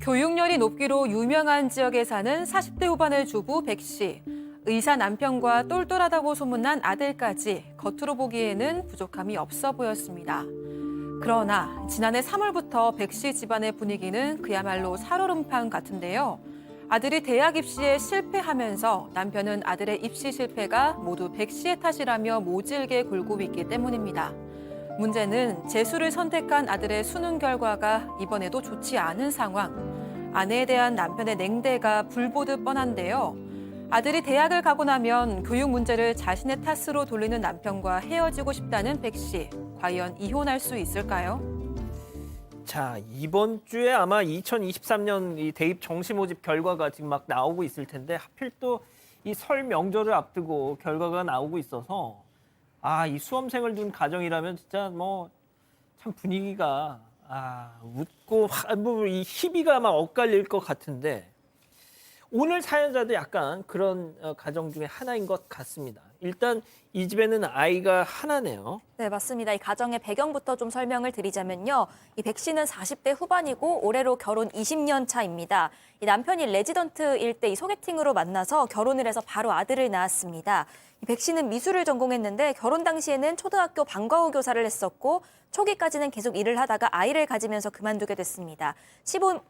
교육열이 높기로 유명한 지역에 사는 40대 후반의 주부 백 씨. 의사 남편과 똘똘하다고 소문난 아들까지 겉으로 보기에는 부족함이 없어 보였습니다. 그러나 지난해 3월부터 백 씨 집안의 분위기는 그야말로 살얼음판 같은데요. 아들이 대학 입시에 실패하면서 남편은 아들의 입시 실패가 모두 백 씨의 탓이라며 모질게 굴고 있기 때문입니다. 문제는 재수를 선택한 아들의 수능 결과가 이번에도 좋지 않은 상황. 아내에 대한 남편의 냉대가 불보듯 뻔한데요. 아들이 대학을 가고 나면 교육 문제를 자신의 탓으로 돌리는 남편과 헤어지고 싶다는 백 씨. 과연 이혼할 수 있을까요? 자, 이번 주에 아마 2023년 이 대입 정시 모집 결과가 지금 막 나오고 있을 텐데 하필 또 이 설 명절을 앞두고 결과가 나오고 있어서 이 수험생을 둔 가정이라면 진짜 뭐 참 분위기가 웃고 뭐 이 희비가 막 엇갈릴 것 같은데 오늘 사연자도 약간 그런 가정 중에 하나인 것 같습니다. 일단 이 집에는 아이가 하나네요. 네, 맞습니다. 이 가정의 배경부터 좀 설명을 드리자면요. 이 백 씨는 40대 후반이고 올해로 결혼 20년 차입니다. 이 남편이 레지던트일 때 이 소개팅으로 만나서 결혼을 해서 바로 아들을 낳았습니다. 이 백 씨는 미술을 전공했는데 결혼 당시에는 초등학교 방과후 교사를 했었고 초기까지는 계속 일을 하다가 아이를 가지면서 그만두게 됐습니다.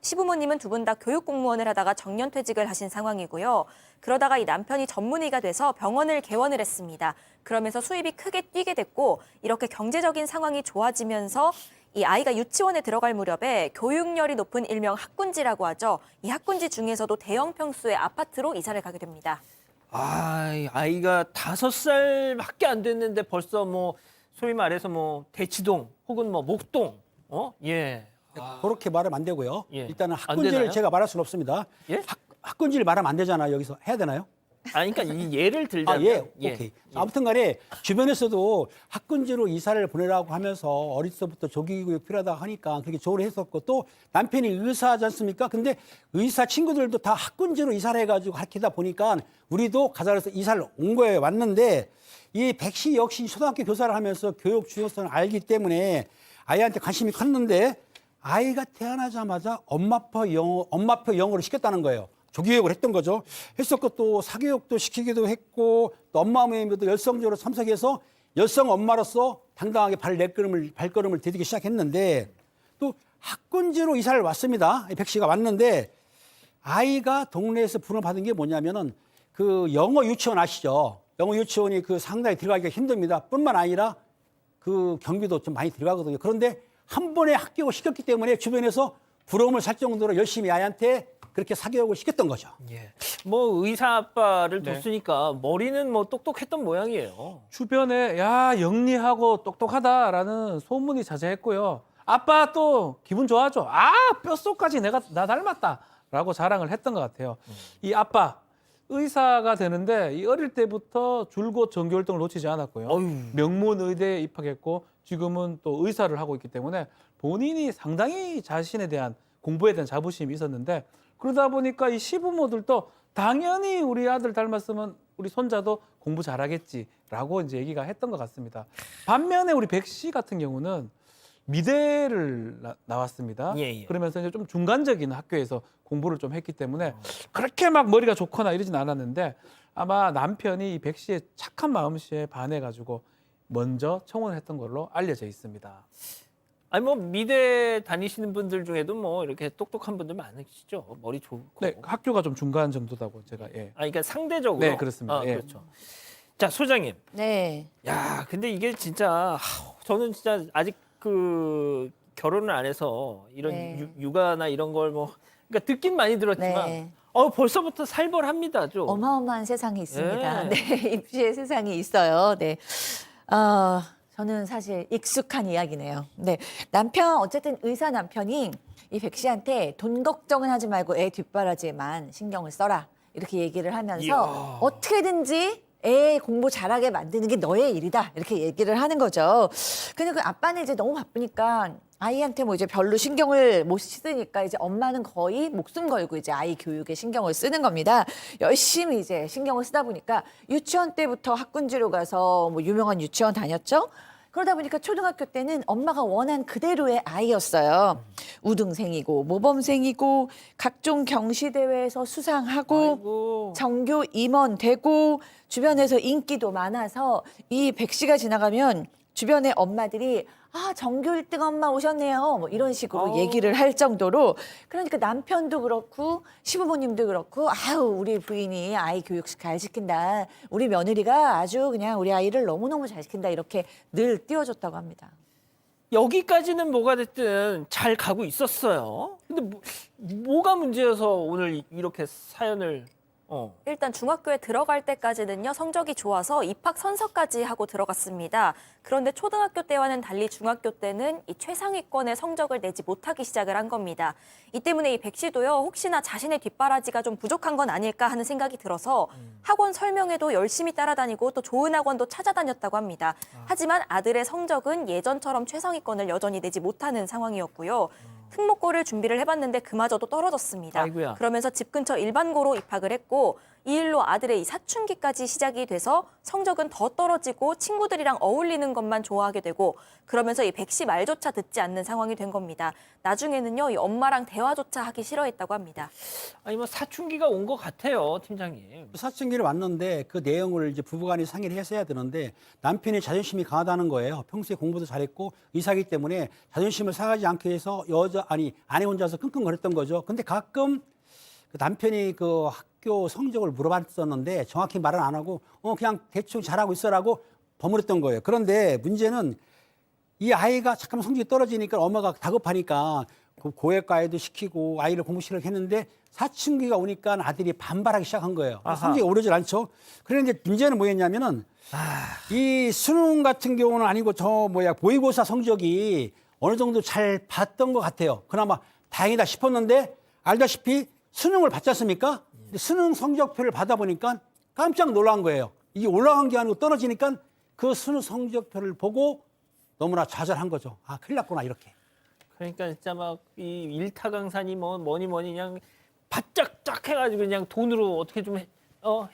시부모님은 두 분 다 교육 공무원을 하다가 정년퇴직을 하신 상황이고요. 그러다가 이 남편이 전문의가 돼서 병원을 개원을 했습니다. 그러면서 수입이 크게 뛰게 됐고 이렇게 경제적인 상황이 좋아지면서 이 아이가 유치원에 들어갈 무렵에 교육열이 높은 일명 학군지라고 하죠. 이 학군지 중에서도 대형 평수의 아파트로 이사를 가게 됩니다. 아이가 5살밖에 안 됐는데 벌써 뭐 소위 말해서 뭐 대치동 혹은 뭐 목동 예. 그렇게 말하면 안 되고요. 예. 일단은 안 되나요? 학군지를 제가 말할 수는 없습니다. 예? 학군지를 말하면 안 되잖아요. 여기서 해야 되나요? 그러니까 이 예를 들자면 예, 오케이. 아무튼 간에 주변에서도 학군지로 이사를 보내라고 하면서 어릴 때부터 조기교육 필요하다고 하니까 그렇게 조언을 했었고 또 남편이 의사지 않습니까? 근데 의사 친구들도 다 학군지로 이사를 해가지고 가르치다 보니까 우리도 가자해서 이사를 온 거예요. 왔는데 이 백 씨 역시 초등학교 교사를 하면서 교육 중요성을 알기 때문에 아이한테 관심이 컸는데 아이가 태어나자마자 엄마표 영어를 시켰다는 거예요. 조기교육을 했던 거죠. 했었고 또 사교육도 시키기도 했고 또 엄마 모임에도 열성적으로 참석해서 여성 엄마로서 당당하게 발걸음을 디디기 시작했는데 또 학군지로 이사를 왔습니다. 백 씨가 왔는데 아이가 동네에서 부름을 받은 게 뭐냐면은 그 영어 유치원 아시죠? 영어 유치원이 그 상당히 들어가기가 힘듭니다. 뿐만 아니라 그 경비도 좀 많이 들어가거든요. 그런데 한 번에 합격을 시켰기 때문에 주변에서 부러움을 살 정도로 열심히 아이한테 그렇게 사교육을 시켰던 거죠. 예. 뭐 의사 아빠를 뒀으니까 머리는 뭐 똑똑했던 모양이에요. 주변에 야 영리하고 똑똑하다라는 소문이 자자했고요. 아빠 또 기분 좋아하죠. 뼛속까지 나 닮았다라고 자랑을 했던 것 같아요. 이 아빠 의사가 되는데 이 어릴 때부터 줄곧 전교 1등을 놓치지 않았고요. 명문 의대에 입학했고 지금은 또 의사를 하고 있기 때문에 본인이 상당히 자신에 대한 공부에 대한 자부심이 있었는데 그러다 보니까 이 시부모들도 당연히 우리 아들 닮았으면 우리 손자도 공부 잘하겠지라고 이제 얘기가 했던 것 같습니다. 반면에 우리 백 씨 같은 경우는 미대를 나왔습니다. 예. 그러면서 이제 좀 중간적인 학교에서 공부를 좀 했기 때문에 그렇게 막 머리가 좋거나 이러진 않았는데 아마 남편이 이 백 씨의 착한 마음씨에 반해가지고 먼저 청혼을 했던 걸로 알려져 있습니다. 아니 뭐 미대 다니시는 분들 중에도 뭐 이렇게 똑똑한 분들 많으시죠. 머리 좋고. 네, 학교가 좀 중간 정도다고 제가 그러니까 상대적으로. 네, 그렇습니다. 예. 그렇죠. 자, 소장님. 네. 야, 근데 이게 진짜 저는 진짜 아직 그 결혼을 안 해서 이런 네. 육아나 이런 걸 뭐 그러니까 듣긴 많이 들었지만 네. 벌써부터 살벌합니다, 좀. 어마어마한 세상이 있습니다. 예. 네, 입시의 세상이 있어요. 네. 저는 사실 익숙한 이야기네요. 네. 남편, 어쨌든 의사 남편이 이 백 씨한테 돈 걱정은 하지 말고 애 뒷바라지에만 신경을 써라. 이렇게 얘기를 하면서 이야. 어떻게든지 애 공부 잘하게 만드는 게 너의 일이다. 이렇게 얘기를 하는 거죠. 근데 그 아빠는 이제 너무 바쁘니까 아이한테 뭐 이제 별로 신경을 못 쓰니까 이제 엄마는 거의 목숨 걸고 이제 아이 교육에 신경을 쓰는 겁니다. 열심히 이제 신경을 쓰다 보니까 유치원 때부터 학군지로 가서 뭐 유명한 유치원 다녔죠. 그러다 보니까 초등학교 때는 엄마가 원한 그대로의 아이였어요. 우등생이고 모범생이고 각종 경시대회에서 수상하고 아이고. 정교 임원 되고 주변에서 인기도 많아서 이 백씨가 지나가면 주변의 엄마들이 정교 1등 엄마 오셨네요. 뭐 이런 식으로 얘기를 할 정도로 그러니까 남편도 그렇고 시부모님도 그렇고 우리 부인이 아이 교육 잘 시킨다. 우리 며느리가 아주 그냥 우리 아이를 너무너무 잘 시킨다. 이렇게 늘 띄워줬다고 합니다. 여기까지는 뭐가 됐든 잘 가고 있었어요. 근데 뭐가 문제여서 오늘 이렇게 사연을 일단 중학교에 들어갈 때까지는요, 성적이 좋아서 입학 선서까지 하고 들어갔습니다. 그런데 초등학교 때와는 달리 중학교 때는 이 최상위권의 성적을 내지 못하기 시작을 한 겁니다. 이 때문에 이 백 씨도요, 혹시나 자신의 뒷바라지가 좀 부족한 건 아닐까 하는 생각이 들어서 학원 설명회도 열심히 따라다니고 또 좋은 학원도 찾아다녔다고 합니다. 하지만 아들의 성적은 예전처럼 최상위권을 여전히 내지 못하는 상황이었고요. 특목고를 준비를 해봤는데 그마저도 떨어졌습니다. 아이고야. 그러면서 집 근처 일반고로 입학을 했고 이 일로 아들의 이 사춘기까지 시작이 돼서 성적은 더 떨어지고 친구들이랑 어울리는 것만 좋아하게 되고 그러면서 이 백 씨 말조차 듣지 않는 상황이 된 겁니다. 나중에는요, 이 엄마랑 대화조차 하기 싫어했다고 합니다. 아니 뭐 사춘기가 온 것 같아요, 팀장님. 사춘기를 왔는데 그 내용을 이제 부부간에 상의를 했어야 되는데 남편이 자존심이 강하다는 거예요. 평소에 공부도 잘했고 의사이기 때문에 자존심을 상하지 않게 해서 아내 혼자서 끙끙거렸던 거죠. 근데 가끔 그 남편이 그 학교 성적을 물어봤었는데 정확히 말은 안 하고 그냥 대충 잘하고 있어라고 버무렸던 거예요. 그런데 문제는 이 아이가 잠깐만 성적이 떨어지니까 엄마가 다급하니까 그 고액과외도 시키고 아이를 공부 시키려고 했는데 사춘기가 오니까 아들이 반발하기 시작한 거예요. 아하. 성적이 오르질 않죠. 그런데 문제는 뭐였냐면은 이 수능 같은 경우는 아니고 모의고사 성적이 어느 정도 잘 봤던 것 같아요. 그나마 다행이다 싶었는데 알다시피 수능을 받지 않습니까? 근데 수능 성적표를 받아보니까 깜짝 놀란 거예요. 이게 올라간 게 아니고 떨어지니까 그 수능 성적표를 보고 너무나 좌절한 거죠. 큰일 났구나 이렇게. 그러니까 진짜 막 이 일타강산이 뭐니 그냥 바짝 짝 해가지고 그냥 돈으로 어떻게 좀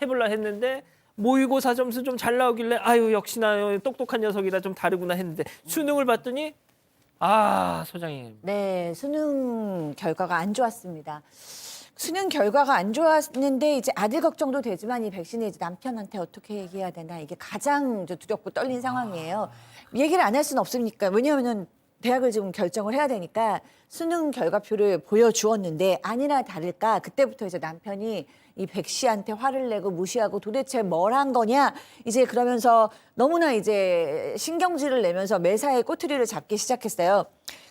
해보려 했는데 모의고사 점수 좀 잘 나오길래 아유 역시나 똑똑한 녀석이라 좀 다르구나 했는데 수능을 봤더니 소장님. 네, 수능 결과가 안 좋았습니다. 수능 결과가 안 좋았는데 이제 아들 걱정도 되지만 이 백신이 이제 남편한테 어떻게 얘기해야 되나 이게 가장 두렵고 떨린 상황이에요. 얘기를 안 할 수는 없으니까 왜냐하면은 대학을 지금 결정을 해야 되니까 수능 결과표를 보여주었는데 아니나 다를까 그때부터 이제 남편이 이 백 씨한테 화를 내고 무시하고 도대체 뭘 한 거냐 이제 그러면서 너무나 이제 신경질을 내면서 매사에 꼬투리를 잡기 시작했어요.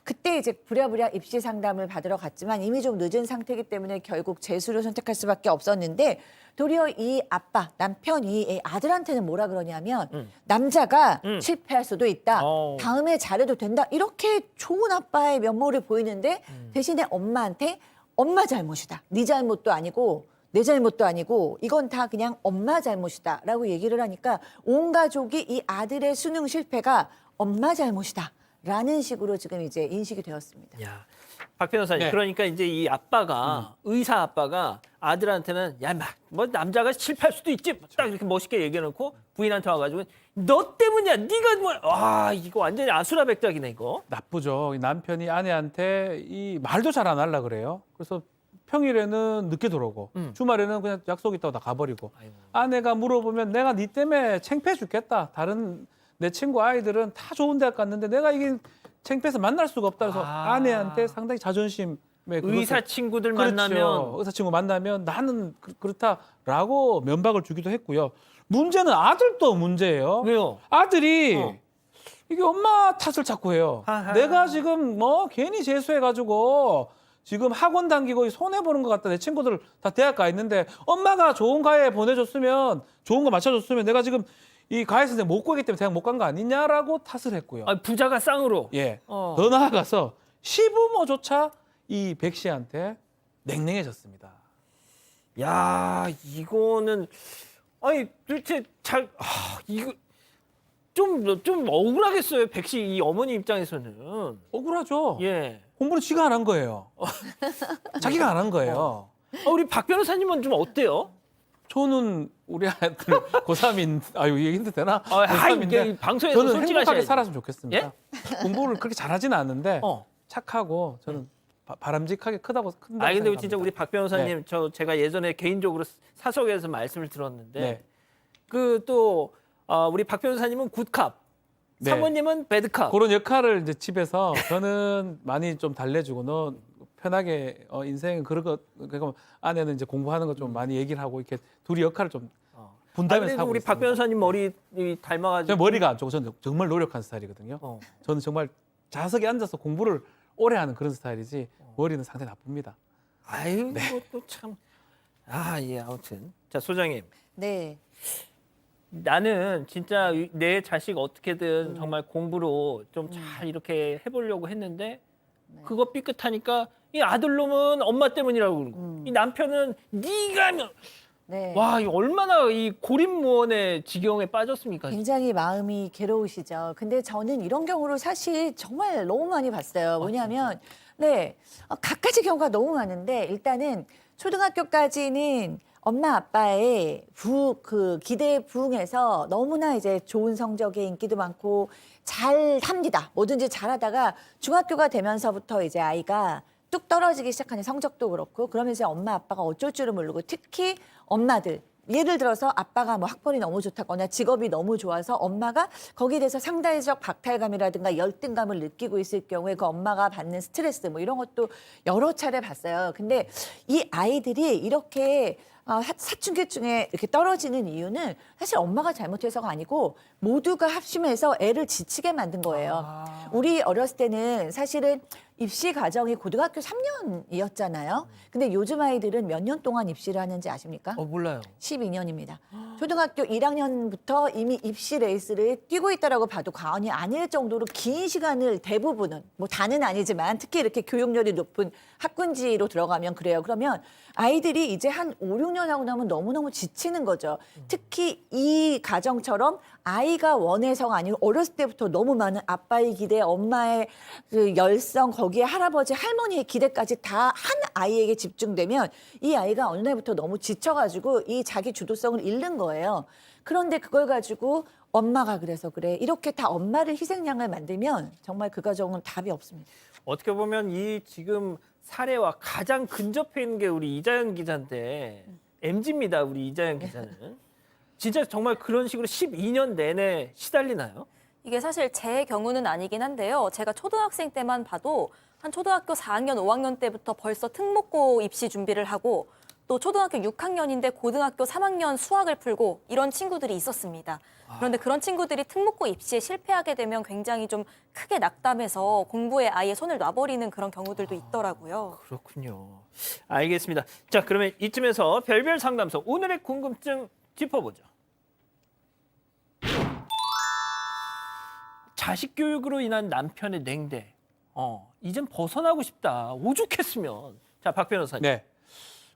그때 이제 부랴부랴 입시 상담을 받으러 갔지만 이미 좀 늦은 상태이기 때문에 결국 재수를 선택할 수밖에 없었는데 도리어 이 아빠, 남편이 이 아들한테는 뭐라 그러냐면 남자가 실패할 수도 있다. 다음에 잘해도 된다. 이렇게 좋은 아빠의 면모를 보이는데 대신에 엄마한테 엄마 잘못이다. 네 잘못도 아니고 내 잘못도 아니고 이건 다 그냥 엄마 잘못이다라고 얘기를 하니까 온 가족이 이 아들의 수능 실패가 엄마 잘못이다라는 식으로 지금 이제 인식이 되었습니다. 야, 박 변호사님. 네. 그러니까 이제 이 아빠가 의사 아빠가 아들한테는 뭐 남자가 실패할 수도 있지 딱 이렇게 멋있게 얘기해놓고 부인한테 와가지고 너 때문이야. 네가 뭐 이거 완전히 아수라백작이네 이거. 나쁘죠. 이 남편이 아내한테 이 말도 잘 안 하려 그래요. 그래서 평일에는 늦게 들어오고 주말에는 그냥 약속 있다고 다 가버리고 아이고. 아내가 물어보면 내가 네 때문에 창피해 죽겠다. 다른 내 친구 아이들은 다 좋은 대학 갔는데 내가 이게 창피해서 만날 수가 없다. 그래서 아내한테 상당히 자존심에 의사 친구들 그렇죠. 만나면 의사 친구 만나면 나는 그렇다라고 면박을 주기도 했고요. 문제는 아들도 문제예요. 왜요? 아들이 이게 엄마 탓을 자꾸 해요. 아하. 내가 지금 뭐 괜히 재수해가지고 지금 학원 다니고 손해보는 것 같다. 내 친구들 다 대학 가 있는데 엄마가 좋은 과외 보내줬으면 좋은 거 맞춰줬으면 내가 지금 이 과외 선생 못 구하기 때문에 대학 못 간 거 아니냐라고 탓을 했고요. 부자가 쌍으로. 예. 더 나아가서 시부모조차 이 백 씨한테 냉랭해졌습니다. 야, 이거는 도대체 이거 좀 억울하겠어요. 백씨 이 어머니 입장에서는. 억울하죠. 예. 공부는 지가 안 한 거예요. 자기가 안 한 거예요. 우리 박 변호사님은 좀 어때요? 저는 우리 아들 고3인 아유 이게 힘도 되나? 이게 방송에서 저는 솔직하셔야지. 행복하게 살았으면 좋겠습니다. 공부를 그렇게 잘하지는 않는데 어. 착하고 저는 바람직하게 큰다고 근데 생각합니다. 진짜 우리 박 변호사님 제가 예전에 개인적으로 사석에서 말씀을 들었는데 네. 그 또 우리 박 변호사님은 굿캅, 네. 사모님은 배드캅. 그런 역할을 이제 집에서 저는 많이 좀 달래주고 너 편하게 인생 그런 거 그러니까 아내는 이제 공부하는 거 좀 많이 얘기를 하고 이렇게 둘이 역할을 좀 분담해서 근데 하고 우리 있습니다. 박 변호사님 머리 닮아가지고 제 머리가 안 좋고 저는 정말 노력하는 스타일이거든요. 저는 정말 좌석에 앉아서 공부를 오래 하는 그런 스타일이지 머리는 상당히 나쁩니다. 아유 또 참. 예, 아무튼 자 소장님. 네. 나는 진짜 내 자식 어떻게든 정말 공부로 좀 잘 이렇게 해보려고 했는데 그거 삐끗하니까 이 아들놈은 엄마 때문이라고 그러고 이 남편은 네가 하면 네. 와, 이 얼마나 이 고립무원의 지경에 빠졌습니까? 굉장히 마음이 괴로우시죠. 근데 저는 이런 경우를 사실 정말 너무 많이 봤어요. 뭐냐면, 갖가지 경우가 너무 많은데, 일단은 초등학교까지는 엄마 아빠의 기대에 부응해서 너무나 이제 좋은 성적에 인기도 많고 잘 합니다. 뭐든지 잘하다가 중학교가 되면서부터 이제 아이가 뚝 떨어지기 시작하는 성적도 그렇고 그러면서 엄마 아빠가 어쩔 줄을 모르고 특히 엄마들 예를 들어서 아빠가 뭐 학벌이 너무 좋다거나 직업이 너무 좋아서 엄마가 거기에 대해서 상대적 박탈감이라든가 열등감을 느끼고 있을 경우에 그 엄마가 받는 스트레스 뭐 이런 것도 여러 차례 봤어요. 근데 이 아이들이 이렇게 사춘기 중에 이렇게 떨어지는 이유는 사실 엄마가 잘못해서가 아니고 모두가 합심해서 애를 지치게 만든 거예요. 우리 어렸을 때는 사실은 입시 과정이 고등학교 3년이었잖아요. 근데 요즘 아이들은 몇 년 동안 입시를 하는지 아십니까? 몰라요. 12년입니다. 초등학교 1학년부터 이미 입시 레이스를 뛰고 있다라고 봐도 과언이 아닐 정도로 긴 시간을 대부분은 뭐 다는 아니지만 특히 이렇게 교육열이 높은 학군지로 들어가면 그래요. 그러면 아이들이 이제 한 5, 6년 하고 나면 너무너무 지치는 거죠. 특히 이 가정처럼 아이가 원해서가 아니고 어렸을 때부터 너무 많은 아빠의 기대, 엄마의 그 열성, 거기에 할아버지, 할머니의 기대까지 다 한 아이에게 집중되면 이 아이가 어느 날부터 너무 지쳐가지고 이 자기 주도성을 잃는 거예요. 그런데 그걸 가지고 엄마가 그래서 그래. 이렇게 다 엄마를 희생양을 만들면 정말 그 가정은 답이 없습니다. 어떻게 보면 이 지금 사례와 가장 근접해 있는 게 우리 이자연 기자인데 MZ입니다. 우리 이자연 기자는. 진짜 정말 그런 식으로 12년 내내 시달리나요? 이게 사실 제 경우는 아니긴 한데요. 제가 초등학생 때만 봐도 한 초등학교 4학년, 5학년 때부터 벌써 특목고 입시 준비를 하고 또 초등학교 6학년인데 고등학교 3학년 수학을 풀고 이런 친구들이 있었습니다. 그런데 그런 친구들이 특목고 입시에 실패하게 되면 굉장히 좀 크게 낙담해서 공부에 아예 손을 놔버리는 그런 경우들도 있더라고요. 그렇군요. 알겠습니다. 자, 그러면 이쯤에서 별별 상담소 오늘의 궁금증 짚어보죠. 자식 교육으로 인한 남편의 냉대. 이젠 벗어나고 싶다. 오죽했으면. 자, 박 변호사님. 네.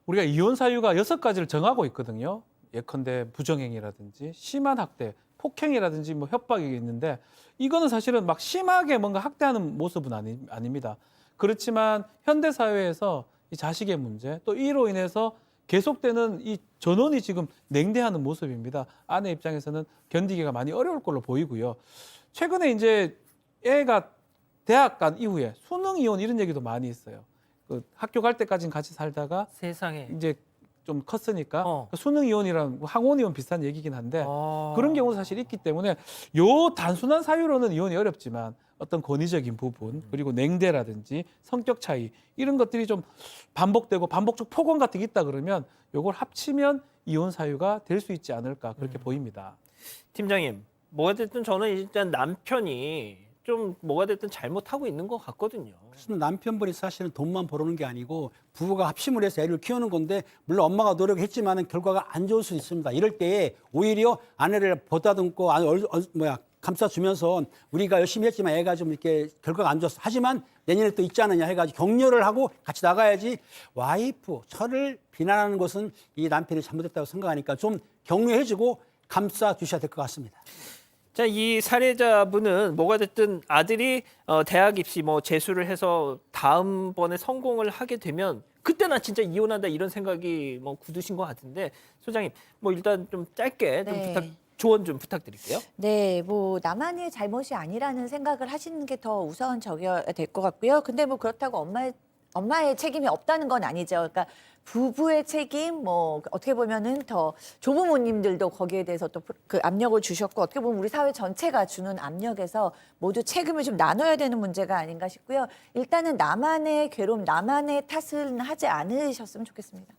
우리가 이혼 사유가 6가지를 정하고 있거든요. 예컨대 부정행위라든지 심한 학대, 폭행이라든지 뭐 협박이 있는데 이거는 사실은 막 심하게 뭔가 학대하는 모습은 아닙니다. 그렇지만 현대 사회에서 이 자식의 문제 또 이로 인해서 계속되는 이 전원이 지금 냉대하는 모습입니다. 아내 입장에서는 견디기가 많이 어려울 걸로 보이고요. 최근에 이제 애가 대학 간 이후에 수능 이혼 이런 얘기도 많이 있어요. 그 학교 갈 때까지는 같이 살다가 세상에. 이제 좀 컸으니까 어. 수능 이혼이랑 학원 이혼 비슷한 얘기긴 한데 그런 경우도 사실 있기 때문에 요 단순한 사유로는 이혼이 어렵지만 어떤 권위적인 부분 그리고 냉대라든지 성격 차이 이런 것들이 좀 반복되고 반복적 폭언 같은 게 있다 그러면 요걸 합치면 이혼 사유가 될 수 있지 않을까 그렇게 보입니다. 팀장님, 뭐가 됐든 저는 일단 남편이 좀 뭐가 됐든 잘못하고 있는 것 같거든요. 그래서 남편분이 사실은 돈만 벌어오는 게 아니고 부부가 합심을 해서 애를 키우는 건데 물론 엄마가 노력했지만 결과가 안 좋을 수 있습니다. 이럴 때에 오히려 아내를 보다듬고 감싸주면서 우리가 열심히 했지만 애가 좀 이렇게 결과가 안 좋았어. 하지만 내년에 또 있지 않느냐 해가지고 격려를 하고 같이 나가야지 와이프, 저를 비난하는 것은 이 남편이 잘못했다고 생각하니까 좀 격려해주고 감싸주셔야 될 것 같습니다. 자, 이 사례자분은 뭐가 됐든 아들이 대학 입시 뭐 재수를 해서 다음번에 성공을 하게 되면 그때 나 진짜 이혼한다 이런 생각이 뭐 굳으신 것 같은데 소장님 뭐 일단 좀 짧게 좀 네. 조언 좀 부탁드릴게요. 네, 뭐 나만의 잘못이 아니라는 생각을 하시는 게 더 우선적이어야 될 것 같고요. 근데 뭐 그렇다고 엄마의 책임이 없다는 건 아니죠. 그러니까 부부의 책임, 뭐 어떻게 보면은 더 조부모님들도 거기에 대해서 또 그 압력을 주셨고 어떻게 보면 우리 사회 전체가 주는 압력에서 모두 책임을 좀 나눠야 되는 문제가 아닌가 싶고요. 일단은 나만의 괴로움, 나만의 탓은 하지 않으셨으면 좋겠습니다.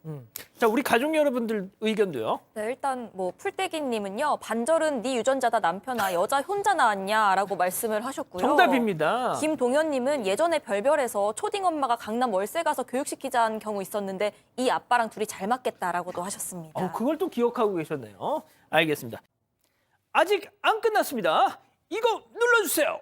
자, 우리 가족 여러분들 의견도요. 네, 일단 뭐 풀떼기님은요, 반절은 네 유전자다 남편아, 여자 혼자 나왔냐라고 말씀을 하셨고요. 정답입니다. 김동현님은 예전에 별별에서 초딩 엄마가 강남 월세 가서 교육시키자는 경우 있었는데 이 아빠랑 둘이 잘 맞겠다라고도 하셨습니다. 그걸 또 기억하고 계셨네요. 알겠습니다. 아직 안 끝났습니다. 이거 눌러주세요.